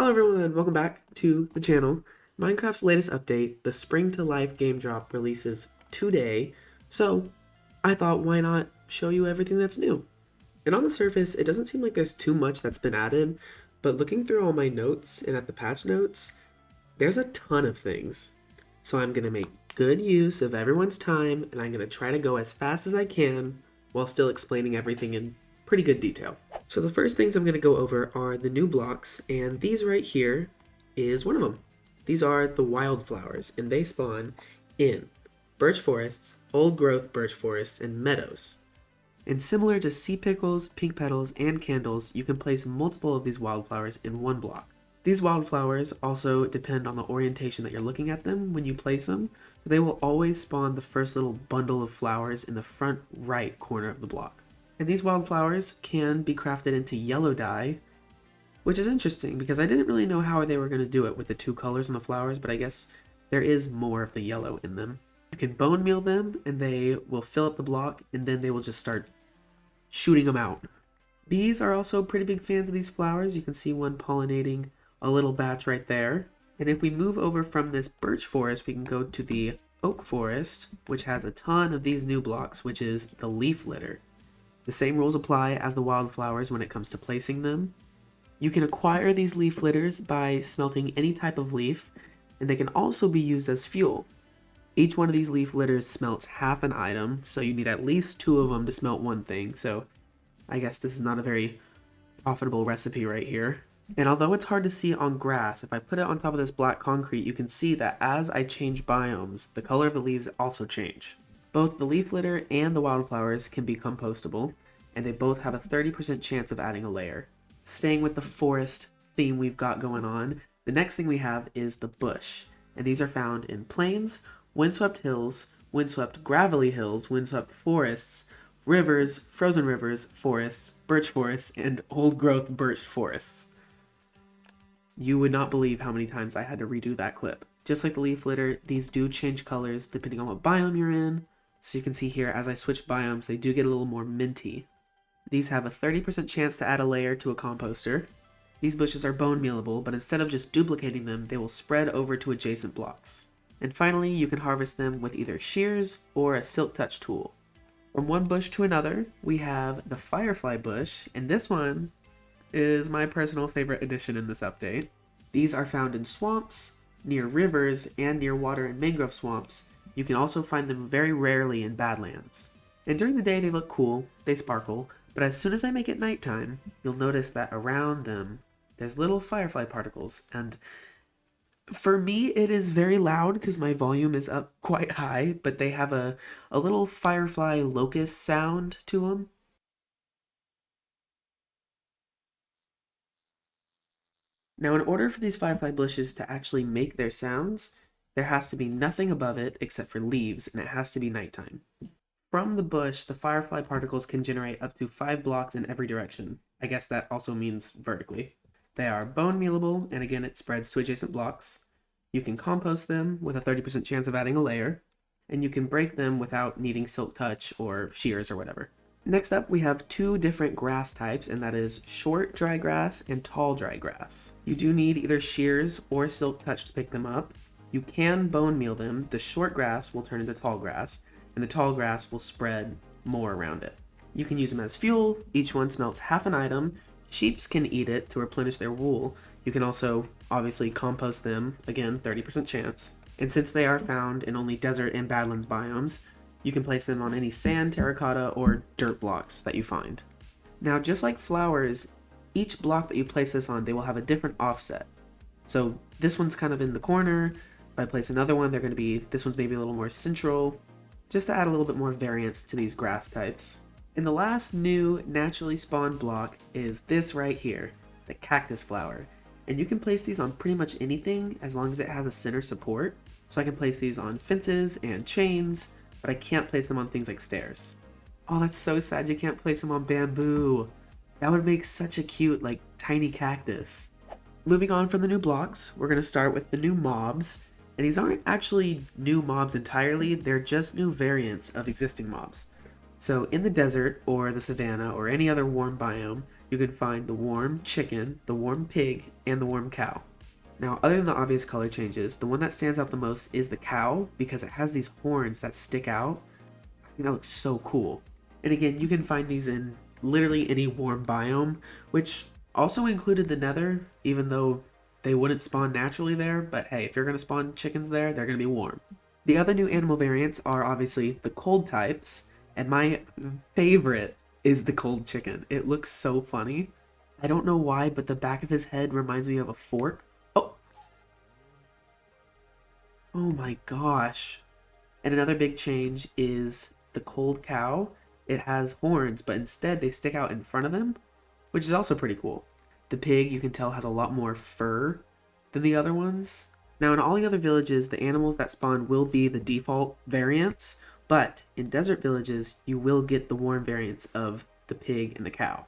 Hello everyone, welcome back to the channel. Minecraft's latest update, the Spring to Life game drop, releases today, so I thought why not show you everything that's new. And on the surface, it doesn't seem like there's too much that's been added, but looking through all my notes and at the patch notes, there's a ton of things. So I'm going to make good use of everyone's time, and I'm going to try to go as fast as I can while still explaining everything in pretty good detail. So the first things I'm going to go over are the new blocks, and these right here is one of them. These are the wildflowers, and they spawn in birch forests, old growth birch forests, and meadows. And similar to sea pickles, pink petals, and candles, you can place multiple of these wildflowers in one block. These wildflowers also depend on the orientation that you're looking at them when you place them, so they will always spawn the first little bundle of flowers in the front right corner of the block. And these wildflowers can be crafted into yellow dye, which is interesting because I didn't really know how they were going to do it with the two colors on the flowers, but I guess there is more of the yellow in them. You can bone meal them and they will fill up the block, and then they will just start shooting them out. Bees are also pretty big fans of these flowers. You can see one pollinating a little batch right there. And if we move over from this birch forest, we can go to the oak forest, which has a ton of these new blocks, which is the leaf litter. The same rules apply as the wildflowers when it comes to placing them. You can acquire these leaf litters by smelting any type of leaf, and they can also be used as fuel. Each one of these leaf litters smelts half an item, so you need at least 2 of them to smelt one thing, so I guess this is not a very profitable recipe right here. And although it's hard to see on grass, if I put it on top of this black concrete, you can see that as I change biomes, the color of the leaves also change. Both the leaf litter and the wildflowers can be compostable, and they both have a 30% chance of adding a layer. Staying with the forest theme we've got going on, the next thing we have is the bush, and these are found in plains, windswept hills, windswept gravelly hills, windswept forests, rivers, frozen rivers, forests, birch forests, and old growth birch forests. You would not believe how many times I had to redo that clip. Just like the leaf litter, these do change colors depending on what biome you're in. So you can see here, as I switch biomes, they do get a little more minty. These have a 30% chance to add a layer to a composter. These bushes are bone mealable, but instead of just duplicating them, they will spread over to adjacent blocks. And finally, you can harvest them with either shears or a silk touch tool. From one bush to another, we have the firefly bush, and this one is my personal favorite addition in this update. These are found in swamps, near rivers, and near water and mangrove swamps. You can also find them very rarely in Badlands. And during the day they look cool, they sparkle, but as soon as I make it nighttime, you'll notice that around them there's little firefly particles, and for me it is very loud because my volume is up quite high, but they have a little firefly locust sound to them. Now, in order for these firefly bushes to actually make their sounds, there has to be nothing above it except for leaves, and it has to be nighttime. From the bush, the firefly particles can generate up to 5 blocks in every direction. I guess that also means vertically. They are bone mealable, and again it spreads to adjacent blocks. You can compost them with a 30% chance of adding a layer, and you can break them without needing silk touch or shears or whatever. Next up, we have 2 different grass types, and that is short dry grass and tall dry grass. You do need either shears or silk touch to pick them up. You can bone meal them. The short grass will turn into tall grass, and the tall grass will spread more around it. You can use them as fuel. Each one smelts half an item. Sheeps can eat it to replenish their wool. You can also obviously compost them, again 30% chance. And since they are found in only desert and badlands biomes, you can place them on any sand, terracotta, or dirt blocks that you find. Now, just like flowers, each block that you place this on, they will have a different offset. So this one's kind of in the corner. If I place another one, they're going to be, this one's maybe a little more central, just to add a little bit more variance to these grass types. And the last new naturally spawned block is this right here, the cactus flower. And you can place these on pretty much anything as long as it has a center support. So I can place these on fences and chains, but I can't place them on things like stairs. Oh, that's so sad you can't place them on bamboo. That would make such a cute, like, tiny cactus. Moving on from the new blocks, we're going to start with the new mobs. And these aren't actually new mobs entirely, they're just new variants of existing mobs. So in the desert, or the savanna, or any other warm biome, you can find the warm chicken, the warm pig, and the warm cow. Now, other than the obvious color changes, the one that stands out the most is the cow because it has these horns that stick out. I think that looks so cool. And again, you can find these in literally any warm biome, which also included the nether, even though they wouldn't spawn naturally there. But hey, if you're going to spawn chickens there, they're going to be warm. The other new animal variants are obviously the cold types, and my favorite is the cold chicken. It looks so funny. I don't know why, but the back of his head reminds me of a fork. Oh! Oh my gosh. And another big change is the cold cow. It has horns, but instead they stick out in front of them, which is also pretty cool. The pig, you can tell, has a lot more fur than the other ones. Now, in all the other villages, the animals that spawn will be the default variants, but in desert villages, you will get the warm variants of the pig and the cow.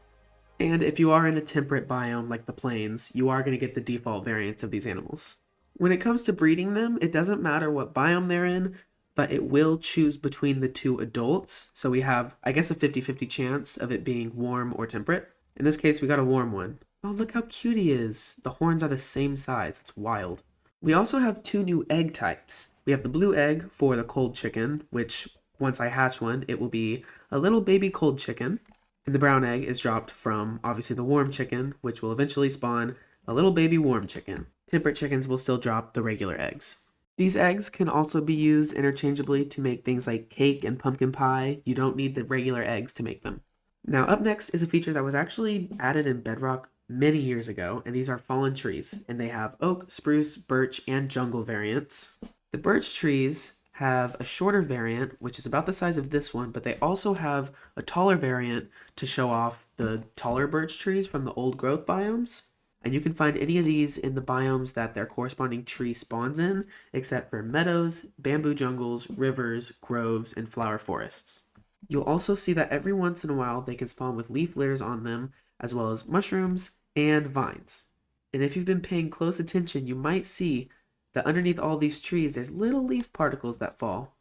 And if you are in a temperate biome like the plains, you are going to get the default variants of these animals. When it comes to breeding them, it doesn't matter what biome they're in, but it will choose between the two adults. So we have, I guess, a 50-50 chance of it being warm or temperate. In this case, we got a warm one. Oh, look how cute he is. The horns are the same size. It's wild. We also have two new egg types. We have the blue egg for the cold chicken, which once I hatch one, it will be a little baby cold chicken. And the brown egg is dropped from, obviously, the warm chicken, which will eventually spawn a little baby warm chicken. Temperate chickens will still drop the regular eggs. These eggs can also be used interchangeably to make things like cake and pumpkin pie. You don't need the regular eggs to make them. Now, up next is a feature that was actually added in Bedrock many years ago, and these are fallen trees, and they have oak, spruce, birch, and jungle variants. The birch trees have a shorter variant, which is about the size of this one, but they also have a taller variant to show off the taller birch trees from the old growth biomes. And you can find any of these in the biomes that their corresponding tree spawns in, except for meadows, bamboo jungles, rivers, groves, and flower forests. You'll also see that every once in a while they can spawn with leaf litters on them, as well as mushrooms and vines. And if you've been paying close attention, you might see that underneath all these trees there's little leaf particles that fall.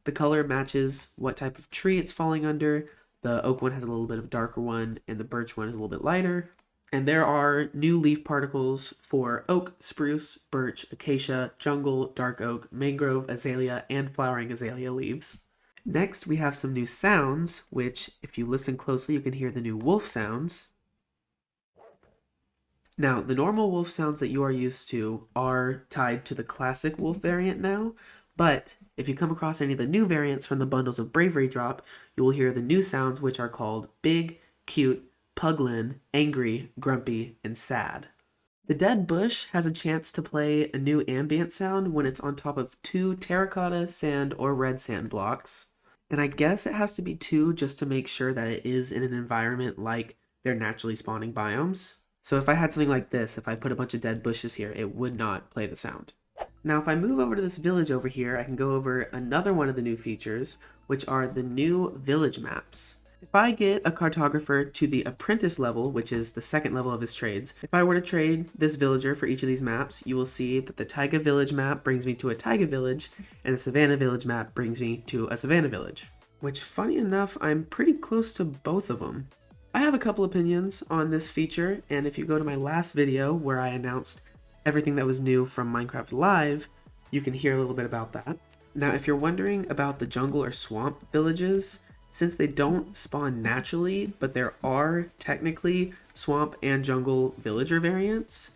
The color matches what type of tree it's falling under. The oak one has a little bit of a darker one, and the birch one is a little bit lighter. And there are new leaf particles for oak, spruce, birch, acacia, jungle, dark oak, mangrove, azalea, and flowering azalea leaves. Next, we have some new sounds, which, if you listen closely, you can hear the new wolf sounds. Now, the normal wolf sounds that you are used to are tied to the classic wolf variant now, but if you come across any of the new variants from the bundles of Bravery drop, you will hear the new sounds, which are called big, cute, puglin, angry, grumpy, and sad. The dead bush has a chance to play a new ambient sound when it's on top of 2 terracotta, sand, or red sand blocks. And I guess it has to be 2 just to make sure that it is in an environment like their naturally spawning biomes. So if I had something like this, if I put a bunch of dead bushes here, it would not play the sound. Now if I move over to this village over here, I can go over another one of the new features, which are the new village maps. If I get a cartographer to the apprentice level, which is the second level of his trades, if I were to trade this villager for each of these maps, you will see that the taiga village map brings me to a taiga village, and the savannah village map brings me to a savannah village. Which, funny enough, I'm pretty close to both of them. I have a couple opinions on this feature, and if you go to my last video where I announced everything that was new from Minecraft Live, you can hear a little bit about that. Now, if you're wondering about the jungle or swamp villages, since they don't spawn naturally, but there are technically swamp and jungle villager variants,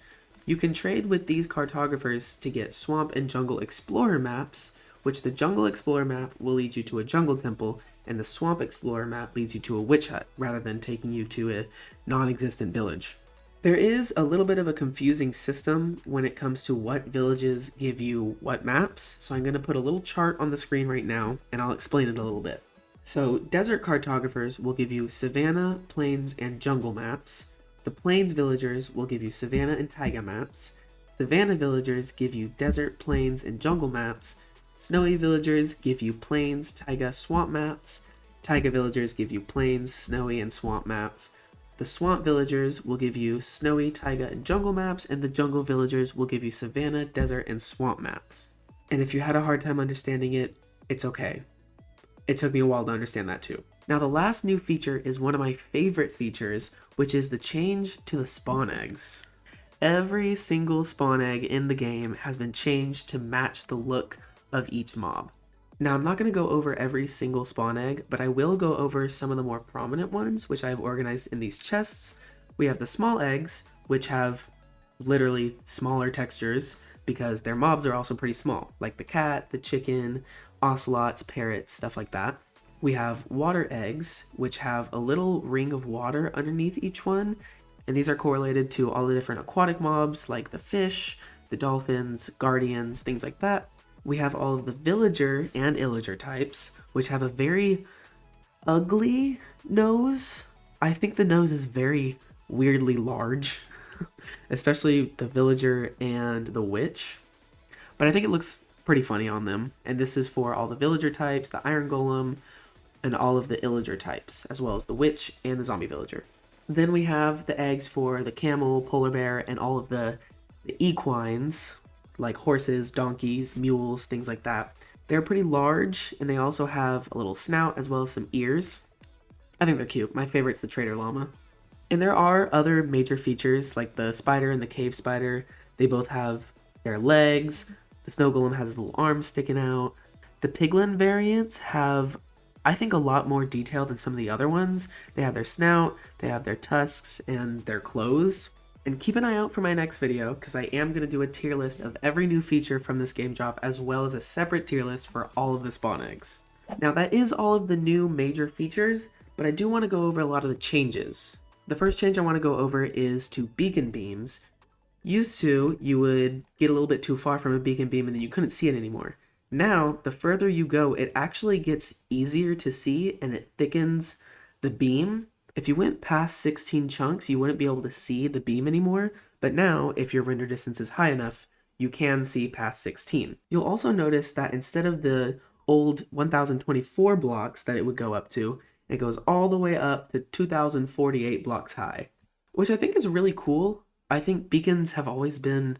you can trade with these cartographers to get swamp and jungle explorer maps, which the jungle explorer map will lead you to a jungle temple, and the swamp explorer map leads you to a witch hut, rather than taking you to a non-existent village. There is a little bit of a confusing system when it comes to what villages give you what maps, so I'm going to put a little chart on the screen right now, and I'll explain it a little bit. So, desert cartographers will give you savanna, plains, and jungle maps. The plains villagers will give you savanna and taiga maps. Savanna villagers give you desert, plains, and jungle maps. Snowy villagers give you plains, taiga, swamp maps. Taiga villagers give you plains, snowy, and swamp maps. The swamp villagers will give you snowy, taiga, and jungle maps, and the jungle villagers will give you savanna, desert, and swamp maps. And if you had a hard time understanding it, it's okay. It took me a while to understand that too. Now the last new feature is one of my favorite features, which is the change to the spawn eggs. Every single spawn egg in the game has been changed to match the look of each mob. Now, I'm not going to go over every single spawn egg, but I will go over some of the more prominent ones, which I have organized in these chests. We have the small eggs, which have literally smaller textures because their mobs are also pretty small, like the cat, the chicken, ocelots, parrots, stuff like that. We have water eggs, which have a little ring of water underneath each one, and these are correlated to all the different aquatic mobs like the fish, the dolphins, guardians, things like that. We have all of the villager and illager types, which have a very ugly nose. I think the nose is very weirdly large, especially the villager and the witch. But I think it looks pretty funny on them. And this is for all the villager types, the iron golem, and all of the illager types, as well as the witch and the zombie villager. Then we have the eggs for the camel, polar bear, and all of the equines, like horses, donkeys, mules, things like that. They're pretty large, and they also have a little snout as well as some ears. I think they're cute. My favorite's the trader llama. And there are other major features like the spider and the cave spider. They both have their legs. The snow golem has his little arms sticking out. The piglin variants have, I think, a lot more detail than some of the other ones. They have their snout, they have their tusks, and their clothes. And keep an eye out for my next video, because I am going to do a tier list of every new feature from this game drop, as well as a separate tier list for all of the spawn eggs. Now that is all of the new major features, but I do want to go over a lot of the changes. The first change I want to go over is to beacon beams. Used to, you would get a little bit too far from a beacon beam and then you couldn't see it anymore. Now, the further you go, it actually gets easier to see and it thickens the beam. If you went past 16 chunks, you wouldn't be able to see the beam anymore, but now, if your render distance is high enough, you can see past 16. You'll also notice that instead of the old 1024 blocks that it would go up to, it goes all the way up to 2048 blocks high, which I think is really cool. I think beacons have always been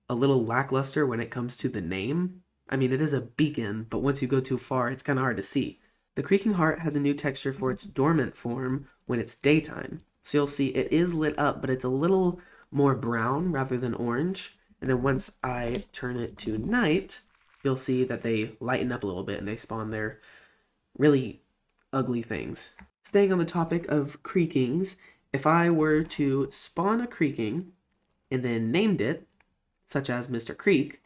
a little lackluster when it comes to the name. I mean, it is a beacon, but once you go too far, it's kind of hard to see. The Creaking Heart has a new texture for its dormant form when it's daytime. So you'll see it is lit up, but it's a little more brown rather than orange. And then once I turn it to night, you'll see that they lighten up a little bit and they spawn their really ugly things. Staying on the topic of creakings, if I were to spawn a creaking and then named it, such as Mr. Creak,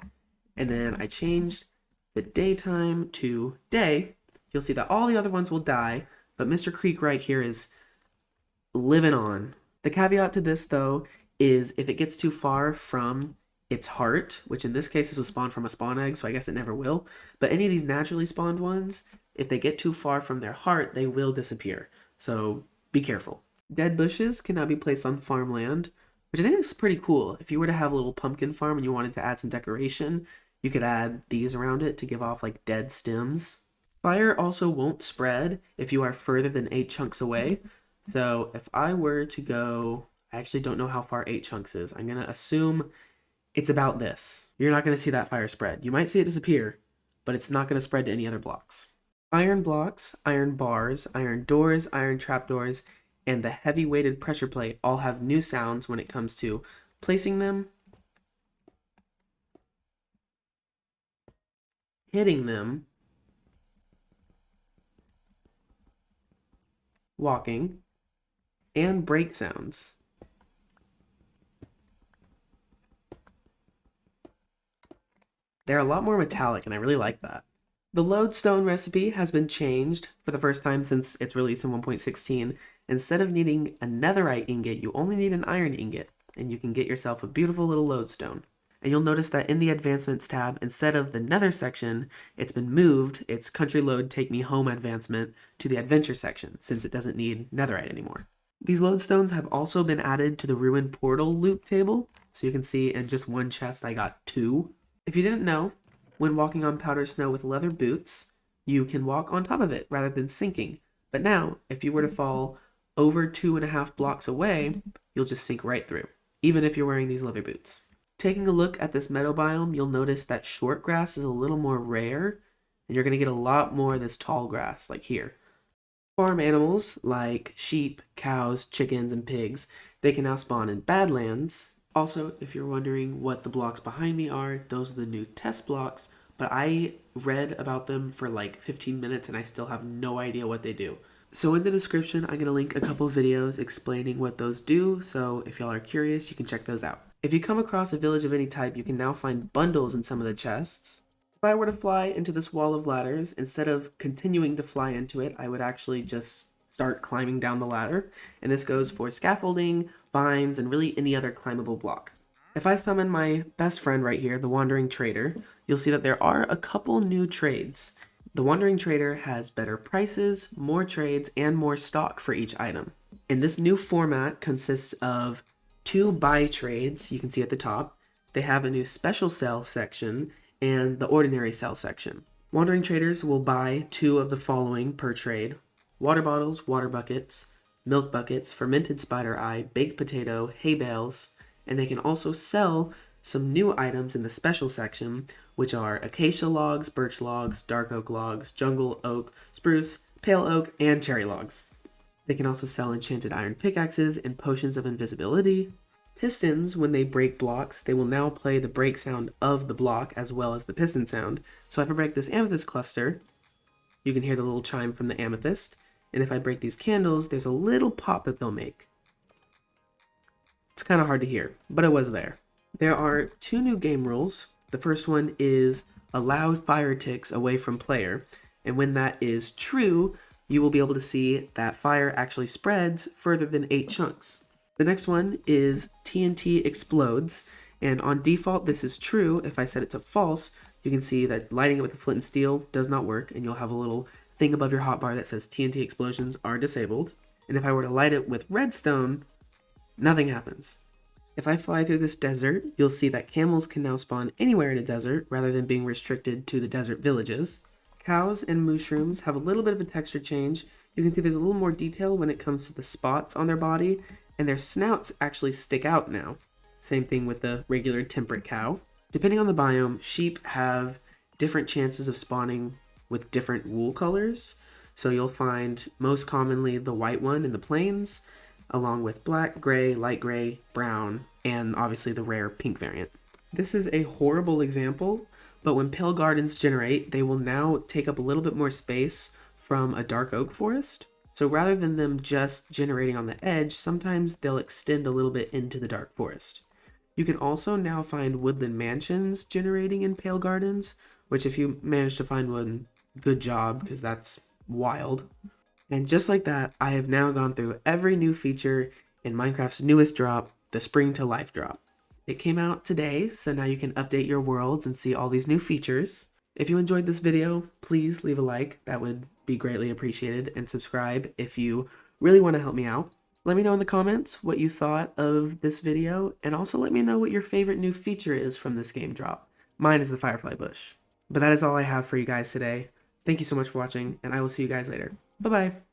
and then I changed the daytime to day, you'll see that all the other ones will die, but Mr. Creak right here is living on. The caveat to this, though, is if it gets too far from its heart, which in this case this was spawned from a spawn egg, so I guess it never will, but any of these naturally spawned ones, if they get too far from their heart, they will disappear. So be careful. Dead bushes can now be placed on farmland, which I think is pretty cool. If you were to have a little pumpkin farm and you wanted to add some decoration, you could add these around it to give off like dead stems. Fire also won't spread if you are further than 8 chunks away. So if I were to go, I actually don't know how far 8 chunks is. I'm going to assume it's about this. You're not going to see that fire spread. You might see it disappear, but it's not going to spread to any other blocks. Iron blocks, iron bars, iron doors, iron trapdoors, and the heavy weighted pressure plate all have new sounds when it comes to placing them, hitting them, walking, and break sounds. They're a lot more metallic, and I really like that. The lodestone recipe has been changed for the first time since its release in 1.16. Instead of needing a netherite ingot, you only need an iron ingot, and you can get yourself a beautiful little lodestone. And you'll notice that in the advancements tab, instead of the nether section, it's been moved, its country load take me home advancement, to the adventure section, since it doesn't need netherite anymore. These lodestones have also been added to the ruined portal loot table, so you can see in just one chest I got 2. If you didn't know, when walking on powder snow with leather boots, you can walk on top of it rather than sinking. But now, if you were to fall over 2.5 blocks away, you'll just sink right through, even if you're wearing these leather boots. Taking a look at this meadow biome, you'll notice that short grass is a little more rare, and you're going to get a lot more of this tall grass, like here. Farm animals like sheep, cows, chickens, and pigs, they can now spawn in Badlands. Also, if you're wondering what the blocks behind me are, those are the new test blocks, but I read about them for like 15 minutes and I still have no idea what they do. So in the description, I'm going to link a couple videos explaining what those do, so if y'all are curious, you can check those out. If you come across a village of any type, you can now find bundles in some of the chests. If I were to fly into this wall of ladders, instead of continuing to fly into it, I would actually just start climbing down the ladder, and this goes for scaffolding, vines, and really any other climbable block. If I summon my best friend right here, the Wandering Trader, you'll see that there are a couple new trades. The Wandering Trader has better prices, more trades, and more stock for each item. And this new format consists of 2 buy trades, you can see at the top. They have a new special sell section and the ordinary sell section. Wandering Traders will buy 2 of the following per trade: water bottles, water buckets, milk buckets, fermented spider eye, baked potato, hay bales, and they can also sell some new items in the special section, which are acacia logs, birch logs, dark oak logs, jungle oak, spruce, pale oak, and cherry logs. They can also sell enchanted iron pickaxes and potions of invisibility. Pistons, when they break blocks, they will now play the break sound of the block as well as the piston sound. So if I break this amethyst cluster, you can hear the little chime from the amethyst. And if I break these candles, there's a little pop that they'll make. It's kind of hard to hear, but it was there. There are 2 new game rules. The first one is allow fire ticks away from player, and when that is true, you will be able to see that fire actually spreads further than 8 chunks. The next one is TNT explodes, and on default this is true. If I set it to false, you can see that lighting it with a flint and steel does not work, and you'll have a little thing above your hotbar that says TNT explosions are disabled. And if I were to light it with redstone, nothing happens. If I fly through this desert, you'll see that camels can now spawn anywhere in a desert rather than being restricted to the desert villages. Cows and mushrooms have a little bit of a texture change. You can see there's a little more detail when it comes to the spots on their body, and their snouts actually stick out now. Same thing with the regular temperate cow. Depending on the biome, sheep have different chances of spawning with different wool colors. So you'll find most commonly the white one in the plains, along with black, gray, light gray, brown, and obviously the rare pink variant. This is a horrible example, but when pale gardens generate, they will now take up a little bit more space from a dark oak forest. So rather than them just generating on the edge, sometimes they'll extend a little bit into the dark forest. You can also now find woodland mansions generating in pale gardens, which if you manage to find one, good job, because that's wild. And just like that, I have now gone through every new feature in Minecraft's newest drop, the Spring to Life drop. It came out today, so now you can update your worlds and see all these new features. If you enjoyed this video, please leave a like. That would be greatly appreciated, and subscribe if you really want to help me out. Let me know in the comments what you thought of this video, and also let me know what your favorite new feature is from this game drop. Mine is the Firefly Bush. But that is all I have for you guys today. Thank you so much for watching, and I will see you guys later. Bye-bye.